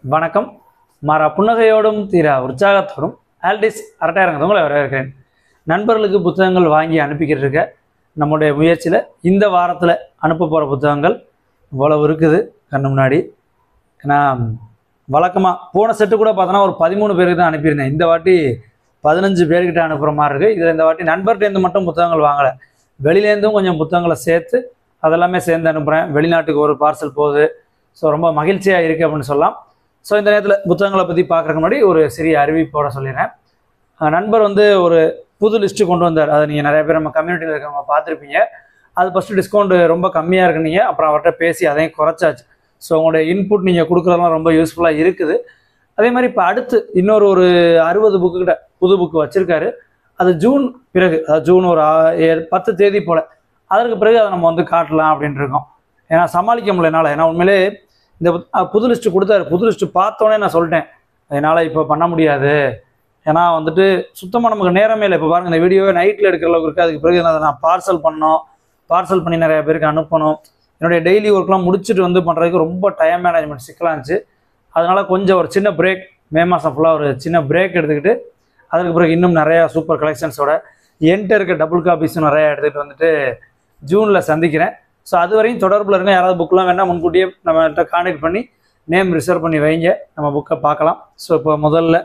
வணக்கம். மாறா புன்னகையோடும் தீரா உற்சாகத்தோடும் ஆல்டிஸ் அரட்டையரங்கத்தவங்களை வரவேற்கிறேன். நண்பர்களுக்கு புத்தகங்கள் வாங்கி அனுப்பிக்கிட்டு இருக்க நம்முடைய முயற்சியில் இந்த வாரத்தில் அனுப்ப போகிற புத்தகங்கள் இவ்வளவு இருக்குது கண்ணு முன்னாடி. ஏன்னா வழக்கமாக போன செட்டு கூட பார்த்தோன்னா ஒரு 13 பேருக்கு தான் அனுப்பியிருந்தேன். இந்த வாட்டி 15 பேர்கிட்ட அனுப்புகிற மாதிரி இருக்குது. இதில் இந்த வாட்டி நண்பர்கிட்டேருந்து மட்டும் புத்தகங்கள் வாங்கலை, வெளியிலேருந்தும் கொஞ்சம் புத்தகங்களை சேர்த்து அதெல்லாமே சேர்ந்து அனுப்புகிறேன். வெளிநாட்டுக்கு ஒரு பார்சல் போகுது. ஸோ ரொம்ப மகிழ்ச்சியாக இருக்குது அப்படின்னு சொல்லலாம். ஸோ இந்த நேரத்தில் புத்தகங்களை பற்றி பார்க்குறதுக்கு முன்னாடி ஒரு சிறிய அறிவிப்போட சொல்லிடுறேன். நண்பர் ஒரு புது லிஸ்ட்டு கொண்டு வந்தார். அதை நீங்கள் நிறைய பேர் நம்ம கம்யூனிட்டியில் இருக்கிறவங்க பார்த்துருப்பீங்க. அது ஃபஸ்ட்டு டிஸ்கவுண்ட் ரொம்ப கம்மியாக இருக்குனீங்க, அப்புறம் அவர்கிட்ட பேசி அதையும் குறைச்சாச்சு. ஸோ உங்களுடைய இன்புட் நீங்கள் கொடுக்குறதெல்லாம் ரொம்ப யூஸ்ஃபுல்லாக இருக்குது. அதே மாதிரி இப்போ அடுத்து இன்னொரு 60 புக்கு கிட்ட புது புக்கு வச்சுருக்காரு. அது ஜூன் பிறகு, அதாவது ஜூன் ஒரு 10 தேதி போல், அதற்கு பிறகு அதை நம்ம காட்டலாம் அப்படின்ட்டு இருக்கோம். ஏன்னா சமாளிக்க முடியல என்னால். ஏன்னா உண்மையிலே இந்த புது லிஸ்ட்டு கொடுத்தாரு. புது லிஸ்ட்டு பார்த்தோன்னே நான் சொல்லிட்டேன், என்னால் இப்போ பண்ண முடியாது. ஏன்னா சுத்தமாக நமக்கு நேரமே இல்லை. இப்போ பாருங்கள், இந்த வீடியோவை நைட்டில் எடுக்கிற அளவுக்கு இருக்குது. அதுக்கு பிறகு அதை நான் பார்சல் பண்ணி நிறையா பேருக்கு அனுப்பணும். என்னுடைய டெய்லி ஒர்க்லாம் முடிச்சுட்டு பண்ணுறதுக்கு ரொம்ப டைம் மேனேஜ்மெண்ட் சிக்கலாக இருந்துச்சு. அதனால் கொஞ்சம் ஒரு சின்ன பிரேக், மே மாதம் ஃபுல்லாக ஒரு சின்ன பிரேக் எடுத்துக்கிட்டு அதுக்கு பிறகு இன்னும் நிறையா சூப்பர் கலெக்ஷன்ஸோட என்கிட்ட இருக்க டபுள் காப்பீஸும் நிறையா எடுத்துகிட்டு ஜூனில் சந்திக்கிறேன். ஸோ அது வரையும் தொடர்பில் இருங்க. யாராவது புக்கெலாம் வேணால் முன்கூட்டியே நம்மகிட்ட கான்டெக்ட் பண்ணி நேம் ரிசர்வ் பண்ணி வைங்க, நம்ம புக்கை பார்க்கலாம். ஸோ இப்போ முதல்ல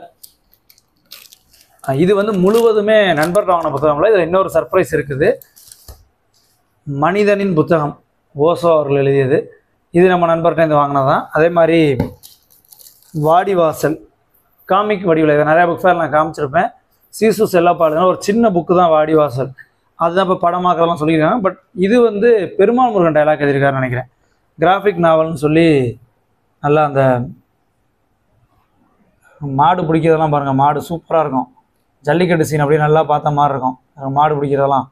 இது முழுவதுமே நண்பர்கிட்ட வாங்கின புத்தகங்கள. இதில் இன்னொரு சர்ப்ரைஸ் இருக்குது. மனிதனின் புத்தகம், ஓசோ அவர்கள் எழுதியது. இது நம்ம நண்பர்கிட்ட வாங்கினது தான். அதே மாதிரி வாடிவாசல் காமிக் வடிவில், இதை நிறையா புக் ஃபேர் நான் காமிச்சிருப்பேன். சீசு செல்லப்பாடுங்க ஒரு சின்ன புக்கு தான் வாடிவாசல். அதுதான் இப்போ படமாக்கிறதெல்லாம் சொல்லியிருக்காங்க. பட் இது பெருமாள் முருகன் டைலாக் எழுதியிருக்காருன்னு நினைக்கிறேன். கிராஃபிக் நாவல்னு சொல்லி நல்லா அந்த மாடு பிடிக்கிறதெல்லாம் பாருங்கள், மாடு சூப்பராக இருக்கும். ஜல்லிக்கட்டு சீன் அப்படியே நல்லா பார்த்த மாதிரி இருக்கும். மாடு பிடிக்கிறதெல்லாம்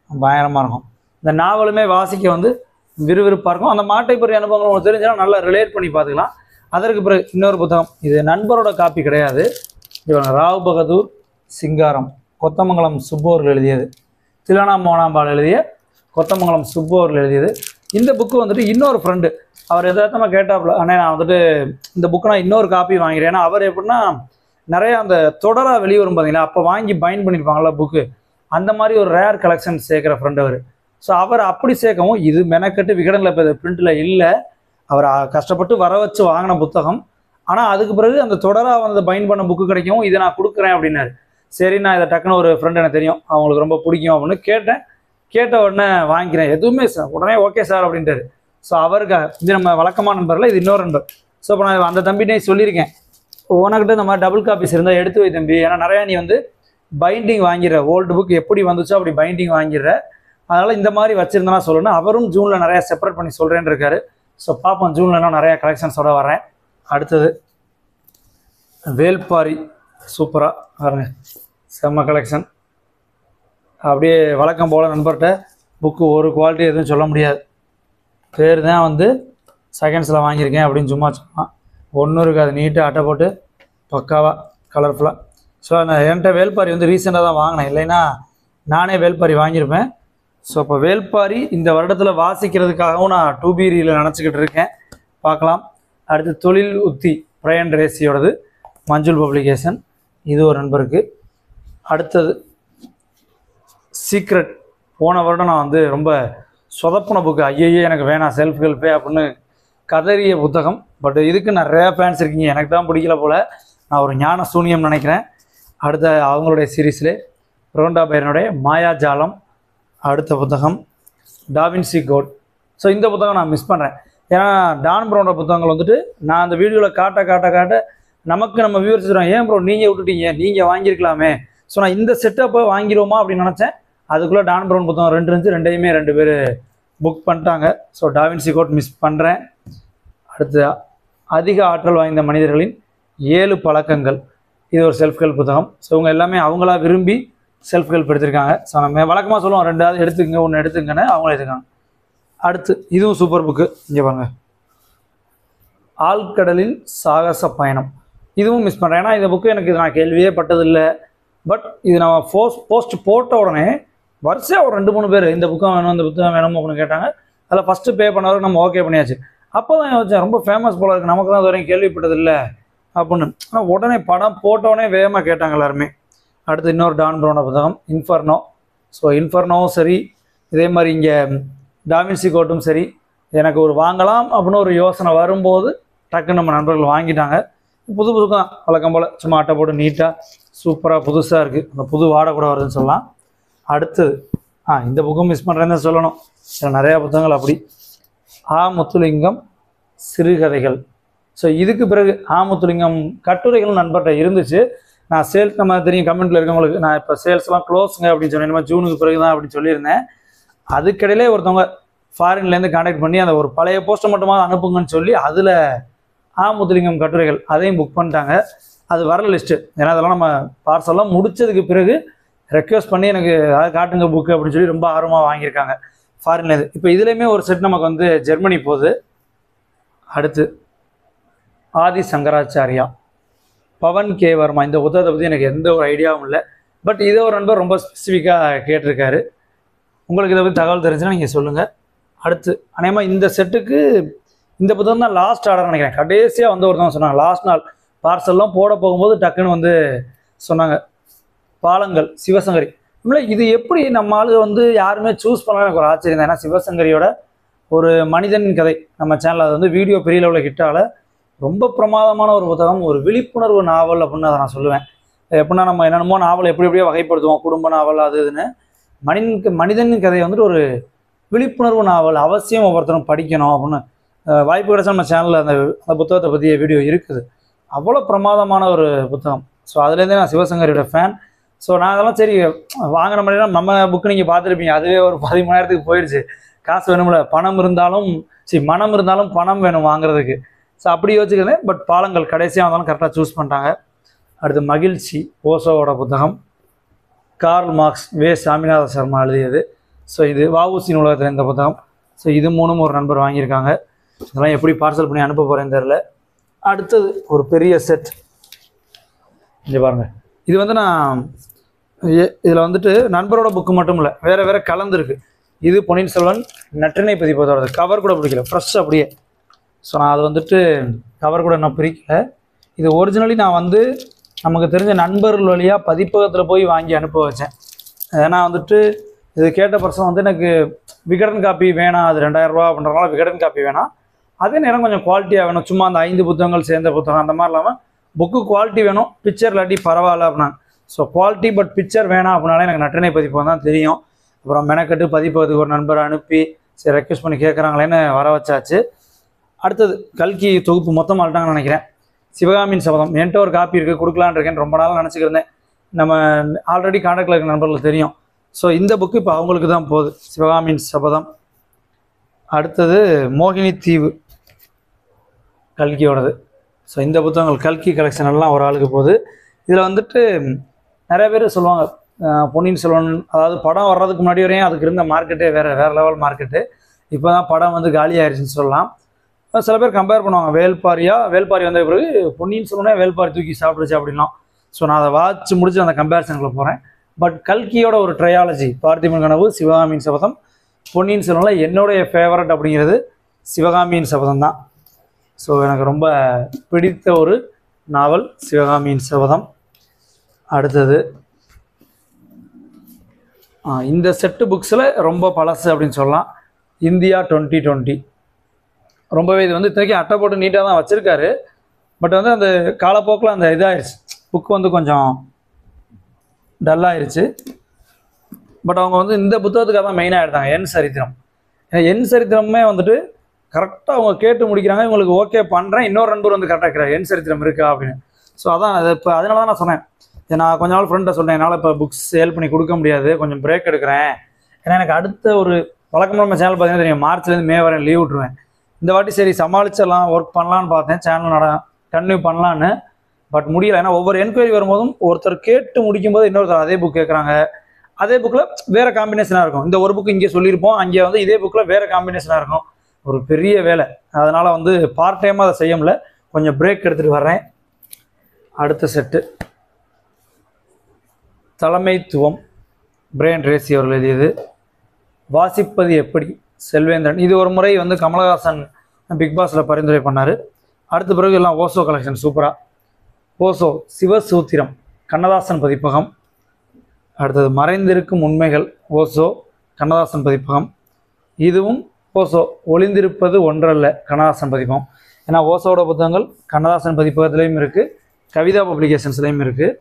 பயங்கரமாக இருக்கும். இந்த நாவலுமே வாசிக்க விறுவிறுப்பாக இருக்கும். அந்த மாட்டை பற்றி அனுபவங்கள் உங்களுக்கு தெரிஞ்சாலும் நல்லா ரிலேட் பண்ணி பார்த்துக்கலாம். அதற்கு பிறகு இன்னொரு புத்தகம், இது நண்பரோட காப்பி கிடையாது. இவங்க ராவ் பகதூர் சிங்காரம், கொத்தமங்கலம் சுப்பு அவர்கள் எழுதியது. திலானா மோனாம்பால் எழுதிய கொத்தமங்கலம் சுப்பு அவர்கள் எழுதியது. இந்த புக்கு இன்னொரு ஃப்ரெண்டு அவர் எதார்த்தமாக கேட்டாப்புல, அண்ணே நான் இந்த புக்கு நான் இன்னொரு காப்பி வாங்கிறேன். ஏன்னா அவர் எப்படின்னா நிறையா அந்த தொடராக வெளியே வரும் பார்த்தீங்களா, அப்போ வாங்கி பைண்ட் பண்ணியிருப்பாங்களா புக்கு, அந்த மாதிரி ஒரு ரேர் கலெக்ஷன் சேர்க்குற ஃப்ரெண்டு அவர். ஸோ அவர் அப்படி சேர்க்கவும் இது மெனக்கட்டு விகடனில் இப்போ பிரிண்டில் இல்லை, அவர் கஷ்டப்பட்டு வர வச்சு வாங்கின புத்தகம். ஆனால் அதுக்கு பிறகு அந்த தொடராக பைண்ட் பண்ண புக்கு கிடைக்கவும் இதை நான் கொடுக்குறேன் அப்படின்னாரு. சரி, நான் இதை டக்குன்னு ஒரு ஃப்ரெண்டு எனக்கு தெரியும், அவங்களுக்கு ரொம்ப பிடிக்கும் அப்படின்னு கேட்ட உடனே வாங்கிக்கிறேன். எதுவுமே உடனே ஓகே சார் அப்படின்ட்டாரு. ஸோ அவருக்காக இது நம்ம வழக்கமான நண்பரில் இது இன்னொரு நண்பர். ஸோ இப்போ நான் அந்த தம்பிட்டே சொல்லியிருக்கேன், உனக்கிட்ட இந்த மாதிரி டபுள் காப்பீஸ் இருந்தால் எடுத்து வை தம்பி. ஏன்னா நிறையா நீ பைண்டிங் வாங்கிடுற, ஓல்டு புக் எப்படி வந்துச்சோ அப்படி பைண்டிங் வாங்கிடுற, அதனால் இந்த மாதிரி வச்சுருந்தேன்னா சொல்லணும். அவரும் ஜூனில் நிறையா செப்பரேட் பண்ணி சொல்கிறேன்னு இருக்காரு. ஸோ பார்ப்போம், ஜூனில் நிறையா கலெக்ஷன்ஸோட வரேன். அடுத்தது வேல்பாரி, சூப்பராக பாருங்க, செம்ம கலெக்ஷன். அப்படியே வழக்கம் போல் நண்பர்கிட்ட புக்கு ஒரு குவாலிட்டி எதுவும் சொல்ல முடியாது. பேர் தான் செகண்ட்ஸில் வாங்கியிருக்கேன் அப்படின்னு சும்மா ஒன்றும் இருக்காது. நீட்டாக அட்டை போட்டு பக்காவாக கலர்ஃபுல்லாக. ஸோ நான் என்கிட்ட வேல்பாரி ரீசெண்டாக தான் வாங்கினேன், இல்லைன்னா நானே வேல்பாரி வாங்கியிருப்பேன். ஸோ இப்போ வேல்பாரி இந்த வருடத்தில் வாசிக்கிறதுக்காகவும் நான் 2BRயில் நினச்சிக்கிட்டு இருக்கேன், பார்க்கலாம். அடுத்து தொழில் உத்தி பிரையன் ரேசியோடது, மஞ்சுள் பப்ளிகேஷன், இது ஒரு நண்பருக்கு. அடுத்தது சீக்ரெட், போன வருடம் நான் ரொம்ப சொதப்பின புக்கு, ஐயையே எனக்கு வேணாம் செல்ஃப் ஹெல்ப்பே அப்படின்னு கதறிய புத்தகம். பட் இதுக்கு நிறையா ஃபேன்ஸ் இருக்கீங்க, எனக்கு தான் பிடிக்கல போல், நான் ஒரு ஞான சூனியம் நினைக்கிறேன். அடுத்த அவங்களுடைய சீரீஸில் ரோண்டா பைரனுடைய மாயாஜாலம் அடுத்த புத்தகம், டாவின்சி கோட். ஸோ இந்த புத்தகம் நான் மிஸ் பண்ணுறேன். ஏன்னா டான் ப்ரௌனோட புத்தகங்கள் நான் அந்த வீடியோவில் காட்ட நமக்கு நம்ம வியூவர்ஸ் சொல்கிறாங்க, ஏன் ப்ரோ நீங்கள் விட்டுட்டீங்க, நீங்கள் வாங்கியிருக்கலாமே. ஸோ நான் இந்த செட்டப்பை வாங்கிடுவோமா அப்படின்னு நினச்சேன். அதுக்குள்ளே டான் ப்ரௌன் புத்தகம் 2 இருந்துச்சு, 2யுமே 2 பேர் புக் பண்ணிட்டாங்க. ஸோ டாவின்சி கோட் மிஸ் பண்ணுறேன். அடுத்து அதிக ஆற்றல் வாய்ந்த மனிதர்களின் 7 பழக்கங்கள், இது ஒரு செல்ஃப் ஹெல்ப் புத்தகம். ஸோ இவங்க எல்லாமே அவங்களா விரும்பி செல்ஃப் ஹெல்ப் எடுத்திருக்காங்க. ஸோ நம்ம வழக்கமாக சொல்லுவோம் 2 எடுத்துக்கங்க 1 எடுத்துக்கங்கன்னு, அவங்களே எடுத்துக்காங்க. அடுத்து இதுவும் சூப்பர் புக்கு, இங்கே பாருங்க, ஆழ்கடலில் சாகச பயணம். இதுவும் மிஸ் பண்ணுறேன். ஏன்னா இந்த புக்கு எனக்கு நான் கேள்வியே பட்டதில்லை. பட் இது நம்ம போஸ்ட் போட்ட உடனே வரிசையாக ஒரு 2-3 பேர் இந்த புத்தகம் வேணும் இந்த புத்தகம் வேணும் அப்படின்னு கேட்டாங்க. அதில் ஃபஸ்ட்டு பே பண்ணவருக்கு நம்ம ஓகே பண்ணியாச்சு. அப்போ தான் யோசிச்சேன், ரொம்ப ஃபேமஸ் போல இருக்குது, நமக்கு தான் அது வரைக்கும் கேள்விப்பட்டதில்லை அப்படின்னு. ஆனால் உடனே படம் போட்டோடனே வேகமாக கேட்டாங்க எல்லாருமே. அடுத்து இன்னொரு டான் ப்ரௌனோட புத்தகம் இன்ஃபர்னோ. ஸோ இன்ஃபர்னோவும் சரி, இதே மாதிரி இங்கே டாவின்சி கோட்டும் சரி, எனக்கு ஒரு வாங்கலாம் அப்படின்னு ஒரு யோசனை வரும்போது டக்குன்னு நம்ம நண்பர்கள் வாங்கிட்டாங்க. புது புது தான் வழக்கம் போல், சும்மா அட்டை போட்டு நீட்டாக சூப்பராக புதுசாக இருக்குது. அந்த புது வாடை கூட வருதுன்னு சொல்லலாம். அடுத்தது இந்த புக்கும் மிஸ் பண்ணுறேன்னு தான் சொல்லணும். நிறையா புத்தகங்கள் அப்படி. முத்துலிங்கம் சிறுகதைகள். ஸோ இதுக்கு பிறகு முத்துலிங்கம் கட்டுரைகள் நண்பர்கிட்ட இருந்துச்சு. நான் சேல்ஸ், நம்ம தெரியும் கமெண்ட்டில் இருக்கவங்களுக்கு, நான் இப்போ சேல்ஸ்லாம் க்ளோஸுங்க அப்படின்னு சொன்னேன், இனிமேல் ஜூனுக்கு பிறகு தான் அப்படின்னு சொல்லியிருந்தேன். அதுக்கிடையிலே ஒருத்தவங்க ஃபாரின்லேருந்து கான்டாக்ட் பண்ணி அந்த ஒரு பழைய போஸ்ட்டை மட்டுமா அனுப்புங்கன்னு சொல்லி அதில் முத்துலிங்கம் கட்டுரைகள் அதையும் புக் பண்ணிட்டாங்க. அது வரல லிஸ்ட்டு. ஏன்னா அதெல்லாம் நம்ம பார்சல்லாம் முடித்ததுக்கு பிறகு ரெக்வஸ்ட் பண்ணி எனக்கு அதாவது காட்டுங்க புக்கு அப்படின்னு சொல்லி ரொம்ப ஆர்வமாக வாங்கியிருக்காங்க ஃபாரின்லேருந்து. இப்போ இதுலேயுமே ஒரு செட் நமக்கு வந்து ஜெர்மனி போகுது. அடுத்து ஆதி சங்கராச்சாரியா, பவன் கே வர்மா. இந்த புத்தகத்தை பற்றி எனக்கு எந்த ஒரு ஐடியாவும் இல்லை. பட் இதை ஒரு நண்பர் ரொம்ப ஸ்பெசிஃபிக்காக கேட்டிருக்காரு. உங்களுக்கு இதை பற்றி தகவல் தெரிஞ்சுன்னா நீங்கள் சொல்லுங்கள். அடுத்து அநேகமாக இந்த செட்டுக்கு இந்த புத்தகம் தான் லாஸ்ட் ஆர்டர் நினைக்கிறேன். கடைசியாக வந்து ஒருத்தவங்க சொன்னாங்க, லாஸ்ட் நாள் பார்சல்லாம் போட போகும்போது டக்குன்னு வந்து சொன்னாங்க, பாலங்கள் சிவசங்கரி. இல்லை இது எப்படி நம்ம ஆளு வந்து யாருமே சூஸ் பண்ணலாம், எனக்கு ஒரு ஆச்சரியம் தான். ஏன்னா சிவசங்கரியோட ஒரு மனிதனின் கதை நம்ம சேனலில் அது வந்து வீடியோ பெரிய லெவலில் ஹிட்டால் ரொம்ப பிரமாதமான ஒரு புத்தகம், ஒரு விழிப்புணர்வு நாவல் அப்படின்னு அதை நான் சொல்லுவேன். எப்படின்னா நம்ம என்னென்னமோ நாவல் எப்படி எப்படியோ வகைப்படுத்துவோம், குடும்ப நாவல் அது இதுன்னு. மனிதனின் கதையை வந்துட்டு ஒரு விழிப்புணர்வு நாவல், அவசியம் ஒவ்வொருத்தரும் படிக்கணும் அப்படின்னு. வாய்ப்பு கிடைச்சா நம்ம சேனலில் அந்த புத்தகத்தை பற்றிய வீடியோ இருக்குது. அவ்வளோ பிரமாதமான ஒரு புத்தகம். ஸோ அதுலேருந்தே நான் சிவசங்கரியோட ஃபேன். ஸோ நான் அதெல்லாம் சரி வாங்கின மாதிரிலாம் நம்ம புக்கு நீங்கள் பார்த்துருப்பீங்க, அதுவே ஒரு 13,000 போயிடுச்சு. காசு வேணும்ல, பணம் இருந்தாலும் மனம் இருந்தாலும் பணம் வேணும் வாங்குறதுக்கு. ஸோ அப்படி யோசிக்கிறேன். பட் பாலங்கள் கடைசியாக வந்தாலும் கரெக்டாக சூஸ் பண்ணிட்டாங்க. அடுத்து மகிழ்ச்சி, ஓசோவோட புத்தகம். கார்ல் மார்க்ஸ், வே சாமிநாத சர்மா எழுதியது. ஸோ இது வஉசி நூலகத்தில் இந்த புத்தகம். ஸோ இது மூணும் ஒரு நண்பர் வாங்கியிருக்காங்க. இதெல்லாம் எப்படி பார்சல் பண்ணி அனுப்ப போகிறேன்னு தெரில. அடுத்தது ஒரு பெரிய செட் இங்கே பாருங்கள். இது வந்து நான் இதில் வந்துட்டு நண்பரோட புக்கு மட்டும் இல்லை, வேறு வேறு கலந்துருக்கு. இது பொன்னியின் செல்வன் நற்றிணை பதிப்பதோட கவர் கூட பிடிக்கல, ஃப்ரெஷ் அப்படியே. ஸோ நான் அது வந்துட்டு கவர் கூட இன்னும் பிரிக்கல. இது ஒரிஜினலி நான் வந்து நமக்கு தெரிஞ்ச நண்பர்கள் வழியாக பதிப்பகத்தில் போய் வாங்கி அனுப்ப வச்சேன். ஏன்னா வந்துட்டு இது கேட்ட பர்சன் வந்து எனக்கு விகடன் காப்பி வேணாம், அது 2000 ரூபா அப்படின்றனால விகடன் காப்பி வேணாம், அதே நேரம் கொஞ்சம் குவாலிட்டியாக வேணும், சும்மா அந்த 5 புத்தகங்கள் சேர்ந்த புத்தகம் அந்த மாதிரி இல்லாமல் புக்கு குவாலிட்டி வேணும், பிக்சர் இல்லாட்டி பரவாயில்ல அப்படின்னா. ஸோ குவாலிட்டி பட் பிக்சர் வேணாம் அப்படின்னாலே எனக்கு நற்றிணை பதிப்பகம் தான் தெரியும். அப்புறம் மெனக்கட்டு பதிப்பகத்துக்கு ஒரு நண்பரை அனுப்பி சரி ரெக்வஸ்ட் பண்ணி கேட்குறாங்களேன்னு வர வச்சாச்சு. அடுத்தது கல்கி தொகுப்பு மொத்தம் ஆள்ட்டாங்கன்னு நினைக்கிறேன். சிவகாமியின் சபதம் என்கிட்ட ஒரு காப்பி இருக்குது, கொடுக்கலான் இருக்கேன்னு ரொம்ப நாள் நினச்சிக்கிருந்தேன். நம்ம ஆல்ரெடி கான்டாக்டில் இருக்கிற நண்பர்களுக்கு தெரியும். ஸோ இந்த புக்கு இப்போ அவங்களுக்கு தான் போகுது, சிவகாமியின் சபதம். அடுத்தது மோகினி தீவு, கல்கியோடது. ஸோ இந்த புத்தகங்கள் கல்கி கலெக்ஷன் எல்லாம் ஒரு ஆளுக்கு போகுது. இதில் வந்துட்டு நிறைய பேர் சொல்லுவாங்க பொன்னியின் செல்வன், அதாவது படம் வர்றதுக்கு முன்னாடி வரையும் அதுக்கு இருந்த மார்க்கெட்டே வேறு லெவல் மார்க்கெட்டு. இப்போ தான் படம் வந்து காலி ஆயிடுச்சுன்னு சொல்லலாம். சில பேர் கம்பேர் பண்ணுவாங்க, வேல்பாரி வந்த பிறகு பொன்னியின் செல்வனே வேல்பாரி தூக்கி சாப்பிடுச்சு அப்படின்லாம். ஸோ நான் அதை வாட்சி முடிச்சு அந்த கம்பேரிசனுக்குள்ள போகிறேன். பட் கல்கியோட ஒரு ட்ரையாலஜி, பார்த்திபன் கனவு, சிவகாமியின் சபதம், பொன்னியின் செல்வனில் என்னுடைய ஃபேவரட் அப்படிங்கிறது சிவகாமியின் சபதம் தான். ஸோ எனக்கு ரொம்ப பிடித்த ஒரு நாவல் சிவகாமியின் சபதம். அடுத்தது இந்த செட்டு புக்ஸில் ரொம்ப பழசு அப்படின்னு சொல்லலாம், இந்தியா 2020. ரொம்பவே இது வந்து இத்தனைக்கும் அட்டை போட்டு நீட்டாக தான் வச்சுருக்காரு. பட் வந்து அந்த காலப்போக்கில் அந்த இதாகிடுச்சு, புக் வந்து கொஞ்சம் டல்லாகிடுச்சு. பட் அவங்க வந்து இந்த புத்தகத்துக்காக தான் மெயினாக எடுத்தாங்க, என் சரித்திரம். என் சரித்திரமே வந்துட்டு கரெக்டாக அவங்க கேட்டு முடிக்கிறாங்க, இவங்களுக்கு ஓகே பண்ணுறேன், இன்னொரு நண்பர் வந்து கரெக்டாக இருக்கிறார் என் சரித்திரம் இருக்கா அப்படின்னு. ஸோ அதான் அது இப்போ அதனால தான் நான் சொன்னேன், நான் கொஞ்ச நாள் ஃப்ரெண்டை சொன்னேன், என்னால் இப்போ புக்ஸ் சேல் பண்ணி கொடுக்க முடியாது, கொஞ்சம் பிரேக் எடுக்கிறேன். ஏன்னா எனக்கு அடுத்த ஒரு வழக்கமாக நம்ம சேனல் பார்த்தீங்கன்னா தெரியும், மார்ச்லேருந்து மே வரை லீவ் விட்ருவேன். இந்த வாட்டி சரி சமாளிச்சிடலாம், ஒர்க் பண்ணலான்னு பார்த்தேன், சேனல் கன்டினியூ பண்ணலான்னு. பட் முடியல. ஏன்னா ஒவ்வொரு என்கொயரி வரும்போதும் ஒருத்தர் கேட்டு முடிக்கும்போது இன்னொருத்தர் அதே புக் கேட்குறாங்க, அதே புக்கில் வேறு காம்பினேஷனாக இருக்கும். இந்த ஒரு புக்கு இங்கே சொல்லியிருப்போம், அங்கே வந்து இதே புக்கில் வேறு காம்பினேஷனாக இருக்கும். ஒரு பெரிய வேலை. அதனால் வந்து பார்ட் டைமாக அதை செய்ய முடியல, கொஞ்சம் பிரேக் எடுத்துகிட்டு வர்றேன். அடுத்த செட்டு தலைமைத்துவம், பிரையன் ட்ரேசி அவர்கள் எழுதியது. வாசிப்பது எப்படி, செல்வேந்திரன். இது ஒரு முறை வந்து கமலஹாசன் பிக் பாஸில் பரிந்துரை பண்ணார். அடுத்த பிறகு எல்லாம் ஓசோ கலெக்ஷன் சூப்பராக. ஓசோ சிவசூத்திரம் கண்ணதாசன் பதிப்பகம். அடுத்தது மறைந்திருக்கும் உண்மைகள் ஓசோ கண்ணதாசன் பதிப்பகம். இதுவும் ஓசோ ஒளிந்திருப்பது ஒன்றல்ல கண்ணதாசன் பதிப்பகம். ஏன்னா ஓசோட புத்தகங்கள் கண்ணதாசன் பதிப்பகத்துலேயும் இருக்குது, கவிதா பப்ளிகேஷன்ஸ்லேயும் இருக்குது.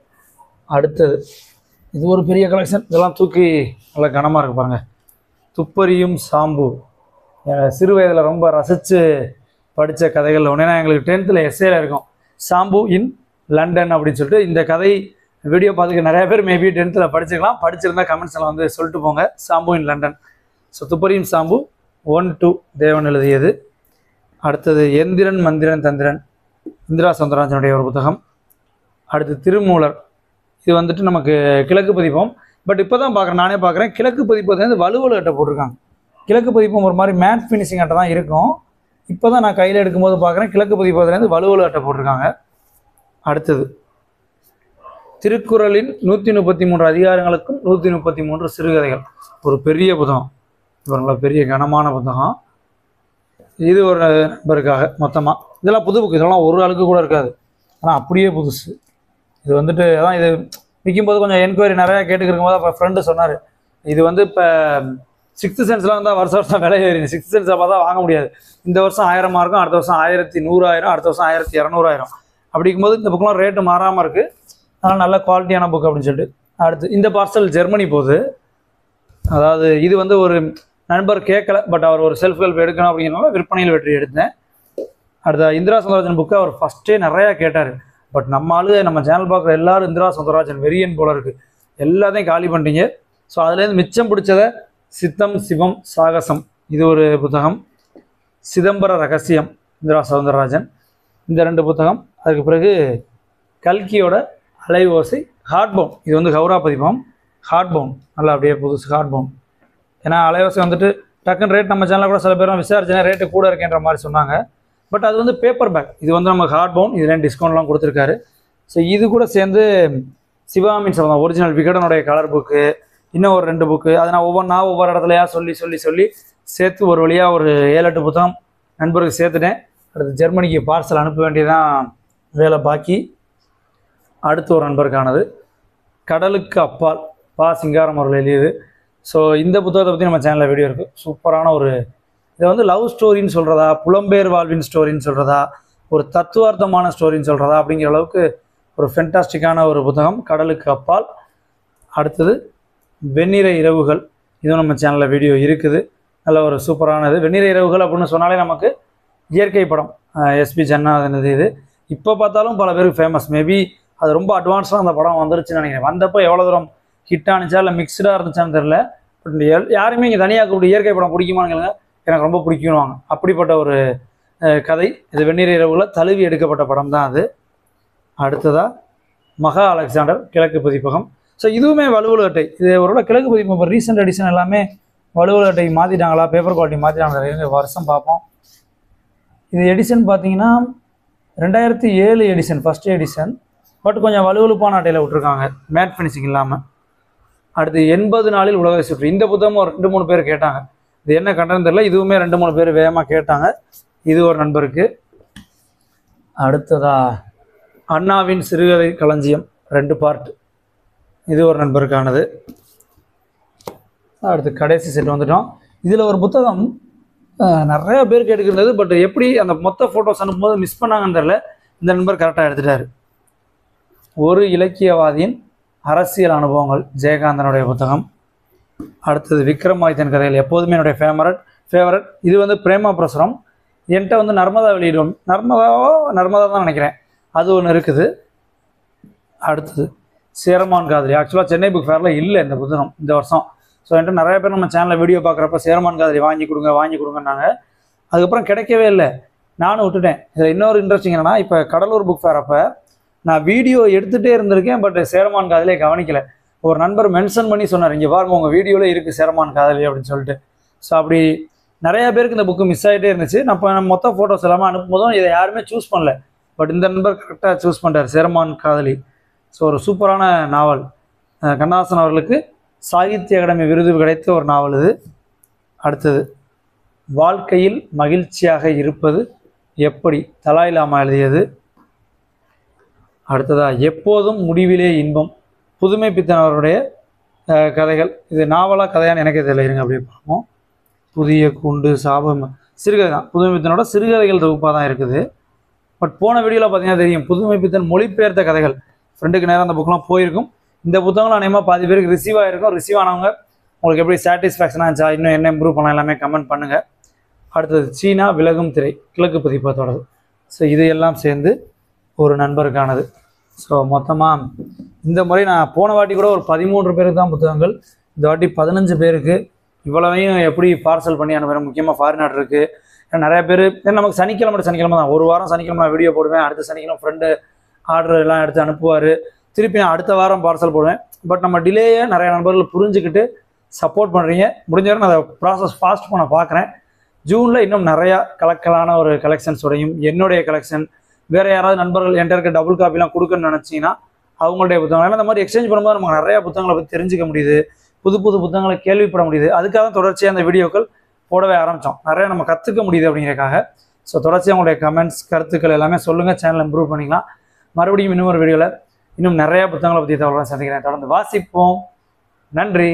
அடுத்தது இது ஒரு பெரிய கலெக்ஷன். இதெல்லாம் தூக்கி நல்லா கனமாக இருக்குது பாருங்கள். துப்பறியும் சாம்பு சிறு வயதில் ரொம்ப ரசித்து படித்த கதைகளில் ஒன்று. ஏன்னா எங்களுக்கு 10th எஸ்ஏல இருக்கும் சாம்பு இன் லண்டன் அப்படின்னு சொல்லிட்டு. இந்த கதை வீடியோ பார்த்துக்க நிறைய பேர் மேபி 10th படிச்சுக்கலாம். படிச்சிருந்தா கமெண்ட்ஸில் வந்து சொல்லிட்டு போங்க. Sambu in London. ஸோ துப்பறியும் சாம்பு 1, 2 தேவன் எழுதியது. அடுத்தது எந்திரன் மந்திரன் தந்திரன் இந்திரா சௌந்தரராஜனுடைய ஒரு புத்தகம். அடுத்து திருமூலர். இது வந்துட்டு நமக்கு கிழக்கு பதிப்பம். பட் இப்போ தான் பார்க்குறேன், நானே பார்க்குறேன், கிழக்கு பதிப்பத்துலேருந்து வலுவலு அட்டை போட்டிருக்காங்க. கிழக்கு பதிப்பம் ஒரு மாதிரி மேட் ஃபினிஷிங் அட்டை தான் இருக்கும். இப்போ தான் நான் கையில் எடுக்கும்போது பார்க்குறேன் கிழக்கு பதிப்பத்துலேருந்து வலுவலு அட்டை போட்டிருக்காங்க. அடுத்தது திருக்குறளின் 133 அதிகாரங்களுக்கும் 133 சிறுகதைகள். ஒரு பெரிய புத்தகம், இவங்கள பெரிய கனமான புத்தகம். இது ஒரு நண்பருக்காக மொத்தமாக. இதெல்லாம் புது புக்கு, இதெல்லாம் ஒரு ஆளுக்கு கூட இருக்காது, ஆனால் அப்படியே புதுசு. இது வந்துட்டு அதான் இது விற்கும்போது கொஞ்சம் என்கொயரி நிறையா கேட்டுக்கிறக்கும் போது அப்போ ஃப்ரெண்டு சொன்னார், இது வந்து இப்போ 6th சென்ஸ்லாம் வந்தால் வருஷம் விலை ஏறிது. 6th சென்ஸ் அப்போ தான் வாங்க முடியாது. இந்த வருஷம் 1000 இருக்கும், அடுத்த வருஷம் 1100, அடுத்த வருஷம் 1200. அப்படிங்கும்போது இந்த புக்கெலாம் ரேட்டு மாறாமல் இருக்குது. அதனால் நல்ல குவாலிட்டியான புக் அப்படின்னு சொல்லிட்டு. அடுத்து இந்த பார்சல் ஜெர்மனி போகுது. அதாவது இது வந்து ஒரு நண்பர் கேட்கல, பட் அவர் ஒரு செல்ஃப் ஹெல்ப் எடுக்கணும் அப்படிங்கிறனால விற்பனையில் வெற்றி எடுத்தேன். அடுத்த இந்திரா சௌந்தரராஜன் புக்கை அவர் ஃபஸ்ட்டே நிறையா கேட்டார். பட் நம்ம சேனல் பார்க்குற எல்லோரும் இந்திரா சௌந்தரராஜன் வெறியன் போல இருக்குது, எல்லாத்தையும் காலி பண்ணிட்டீங்க. ஸோ அதுலேருந்து மிச்சம் பிடிச்சதை சித்தம் சிவம் சாகசம் இது ஒரு புத்தகம். சிதம்பர ரகசியம் இந்திரா சௌந்தரராஜன் இந்த 2 புத்தகம். அதுக்கு பிறகு கல்கியோட அலை ஓசை ஹார்ட்பவுன். இது வந்து ஹவுரா பதிப்பம். ஹார்ட்பவுன் நல்லா அப்படியே புதுசு ஹார்ட்பவுன். ஏன்னா அலைவாசி வந்துட்டு டக்குன்னு ரேட் நம்ம சேனலில் கூட சில பேரும் விசாரிச்சேன்னா ரேட்டு கூட இருக்குன்ற மாதிரி சொன்னாங்க. பட் அது வந்து பேப்பர் பேக். இது வந்து நமக்கு ஹார்ட்பவுன். இதுலேயும் டிஸ்கவுண்ட்லாம் கொடுத்துருக்காரு. ஸோ இது கூட சேர்ந்து சிவாமின் சபதம் ஒரிஜினல் விகடனுடைய கலர் புக்கு, இன்னும் ஒரு 2 புக்கு. அதை நான் ஒவ்வொரு இடத்துலையா சொல்லி சேர்த்து ஒரு வழியாக ஒரு 7-8 புத்தகம் நண்பருக்கு சேர்த்துட்டேன். அடுத்து ஜெர்மனிக்கு பார்சல் அனுப்ப வேண்டியதான் வேலை பாக்கி. அடுத்து ஒரு நண்பருக்கானது கடலுக்கு அப்பால் பா சிங்காரம் அவர்கள் எழுதியது. ஸோ இந்த புத்தகத்தை பற்றி நம்ம சேனலில் வீடியோ இருக்குது. சூப்பரான ஒரு இதை வந்து லவ் ஸ்டோரின்னு சொல்கிறதா, புலம்பெயர் வாழ்வின் ஸ்டோரின்னு சொல்கிறதா, ஒரு தத்துவார்த்தமான ஸ்டோரின்னு சொல்கிறதா அப்படிங்கிற அளவுக்கு ஒரு ஃபென்டாஸ்டிக்கான ஒரு புத்தகம் கடலுக்கு அப்பால். அடுத்தது வெண்ணிற இரவுகள். இதுவும் நம்ம சேனலில் வீடியோ இருக்குது. நல்ல ஒரு சூப்பரானது. வெண்ணிற இரவுகள் அப்படின்னு சொன்னாலே நமக்கு இயற்கை படம் எஸ்பி ஜன்னாதன் இது. இப்போ பார்த்தாலும் பல பேருக்கு ஃபேமஸ். மேபி அது ரொம்ப அட்வான்ஸாக அந்த படம் வந்துருச்சுன்னு நினைக்கிறேன். வந்தப்போ எவ்வளோ தூரம் ஹிட் ஆனிச்சா இல்லை மிக்சடாக இருந்துச்சான்னு தெரில. பட் யாருமே இங்கே தனியாக கூப்பிட்டு இயற்கை படம் பிடிக்குமானுங்க, எனக்கு ரொம்ப பிடிக்கும்வாங்க. அப்படிப்பட்ட ஒரு கதை இது. வெண்ணிற இரவுல தழுவி எடுக்கப்பட்ட படம் தான் அது. அடுத்ததாக மகா அலெக்சாண்டர் கிழக்கு பதிப்பகம். ஸோ இதுவுமே வலுவலு அட்டை. இது ஒரு கிழக்கு பதிப்பகம். இப்போ ரீசெண்ட் எடிஷன் எல்லாமே வலுவலு அட்டை மாற்றிட்டாங்களா, பேப்பர் குவாலிட்டி மாற்றிட்டாங்களா, வருஷம் பார்ப்போம். இது எடிஷன் பார்த்தீங்கன்னா 2007 எடிஷன், ஃபஸ்ட் எடிஷன். பட் கொஞ்சம் வலுவலுப்பான அட்டையில் விட்டுருக்காங்க, மேட் ஃபினிஷிங் இல்லாமல். அடுத்து 80 நாளில் உலகை சுற்று. இந்த புத்தகம் ஒரு 2-3 பேர் கேட்டாங்க. இது என்ன கண்டனம் தெரியல, இதுவுமே 2-3 பேர் வேகமாக கேட்டாங்க. இது ஒரு நண்பருக்கு. அடுத்ததா அண்ணாவின் சிறுகதை களஞ்சியம் 2 பார்ட். இது ஒரு நண்பருக்கானது. அடுத்து கடைசி செட் வந்துட்டோம். இதில் ஒரு புத்தகம் நிறையா பேர் கேட்டுக்கிருந்தது. பட் எப்படி அந்த மொத்த ஃபோட்டோஸ் அனுப்பும்போது மிஸ் பண்ணாங்கன்னு தெரியல. இந்த நண்பர் கரெக்டாக எடுத்துட்டார். ஒரு இலக்கியவாதியின் அரசியல் அனுபவங்கள் ஜெயகாந்தனுடைய புத்தகம். அடுத்தது விக்ரமாதித்தன் கதைகள், எப்போதுமே என்னுடைய ஃபேவரட். இது வந்து பிரேமா பிரசுரம். என்கிட்ட வந்து நர்மதா வெளியிடும், நர்மதா தான் நினைக்கிறேன், அது ஒன்று இருக்குது. அடுத்தது சேரமான் காதலி. ஆக்சுவலாக சென்னை புக் ஃபேரில் இல்லை இந்த புத்தகம் இந்த வருஷம். ஸோ என்கிட்ட நிறைய பேர் நம்ம சேனலில் வீடியோ பார்க்குறப்ப சேரமான் காதலி வாங்கி கொடுங்கன்னாங்க. அதுக்கப்புறம் கிடைக்கவே இல்லை, நானும் விட்டுட்டேன். இதில் இன்னொரு இன்ட்ரெஸ்டிங் என்னென்னா, இப்போ கடலூர் புக் ஃபேர் அப்போ நான் வீடியோ எடுத்துகிட்டே இருந்திருக்கேன். பட் சேரமான் காதலியே கவனிக்கலை. ஒரு நண்பர் மென்ஷன் பண்ணி சொன்னார், இங்கே பாருங்க உங்கள் வீடியோவில் இருக்குது சேரமான் காதலி அப்படின்னு சொல்லிட்டு. ஸோ அப்படி நிறையா பேருக்கு இந்த புக்கு மிஸ் ஆகிட்டே இருந்துச்சு. நம்ம மொத்த ஃபோட்டோஸ் எல்லாமே அனுப்பும்போதும் இதை யாருமே சூஸ் பண்ணல. பட் இந்த நண்பர் கரெக்டாக சூஸ் பண்ணிட்டார், சேரமான் காதலி. ஸோ ஒரு சூப்பரான நாவல். கண்ணதாசன் அவர்களுக்கு சாகித்ய அகாடமி விருது கிடைத்த ஒரு நாவல் இது. அடுத்தது வாழ்க்கையில் மகிழ்ச்சியாக இருப்பது எப்படி? தலாய் லாமா எழுதியது. அடுத்ததா எப்போதும் முடிவிலே இன்பம், புதுமை பித்தன் அவருடைய கதைகள். இது நாவலா கதையான்னு எனக்கு இதில் இருங்க அப்படி பார்ப்போம். புதிய கூண்டு, சாபம், சிறுகதை தான். புதுமை பித்தனோட சிறுகதைகள் தொகுப்பாக தான் இருக்குது. பட் போன வீடியோவில் பார்த்தீங்கன்னா தெரியும், புதுமை பித்தன் மொழிபெயர்த்த கதைகள். ஃப்ரெண்டுக்கு நேரம் அந்த புக்கெலாம் போயிருக்கும். இந்த புத்தகங்கள் அநேகமாக பாதி பேருக்கு ரிசீவ் ஆகிருக்கும். ரிசீவ் ஆனவங்க உங்களுக்கு எப்படி சாட்டிஸ்ஃபேக்ஷனாக இருந்துச்சா, இன்னும் என்ன இம்ப்ரூவ் பண்ணலாம் எல்லாமே கமெண்ட் பண்ணுங்கள். அடுத்தது சீனா விலகும் திரை, கிழக்கு பதிப்பத்தோடது. ஸோ இது எல்லாம் சேர்ந்து ஒரு நண்பருக்கானது. ஸோ மொத்தமாக இந்த முறை நான் போன வாட்டி கூட ஒரு 13 பேருக்கு தான் புத்தகங்கள், இந்த வாட்டி 15 பேருக்கு. இவ்வளவையும் எப்படி பார்சல் பண்ணி அனுப்புகிறேன், முக்கியமாக ஃபாரின் ஆர்டர் இருக்குது. ஏன்னா நிறைய பேர் நமக்கு சனிக்கிழமை தான், ஒரு வாரம் சனிக்கிழமை நான் வீடியோ போடுவேன், அடுத்த சனிக்கிழமை ஃப்ரெண்டு ஆர்டர் எல்லாம் எடுத்து அனுப்புவார், திருப்பி நான் அடுத்த வாரம் பார்சல் போடுவேன். பட் நம்ம டிலேயை நிறைய நண்பர்கள் புரிஞ்சுக்கிட்டு சப்போர்ட் பண்ணுறீங்க. முடிஞ்ச வரை நான் அதை ப்ராசஸ் ஃபாஸ்ட் பண்ண பார்க்குறேன். ஜூனில் இன்னும் நிறையா கலக்கலான ஒரு கலெக்ஷன்ஸோடையும் என்னுடைய கலெக்ஷன், வேறு யாராவது நண்பர்கள் என்கிட்ட இருக்க டபுள் காப்பிலாம் கொடுக்கணும்னு நினச்சிங்கன்னா அவங்களுடைய புத்தகங்கள். ஏன்னா இந்த மாதிரி எக்ஸ்சேஞ்ச் பண்ணும்போது நமக்கு நிறையா புத்தகங்களை பற்றி தெரிஞ்சுக்க முடியுது, புது புது புத்தகங்களை கேள்விப்பட முடியுது. அதுக்காக தான் தொடர்ச்சியாக அந்த வீடியோக்கள் போடவே ஆரம்பித்தோம். நிறையா நம்ம கற்றுக்க முடியுது அப்படிங்கிறக்காக. ஸோ தொடர்ச்சியாக உங்களுடைய கமெண்ட்ஸ், கருத்துக்கள் எல்லாமே சொல்லுங்கள், சேனல் இம்ப்ரூவ் பண்ணிக்கலாம். மறுபடியும் இன்னொரு வீடியோவில் இன்னும் நிறையா புத்தகங்களை பற்றி தகவல்களை சந்திக்கிறேன். தொடர்ந்து வாசிப்போம். நன்றி.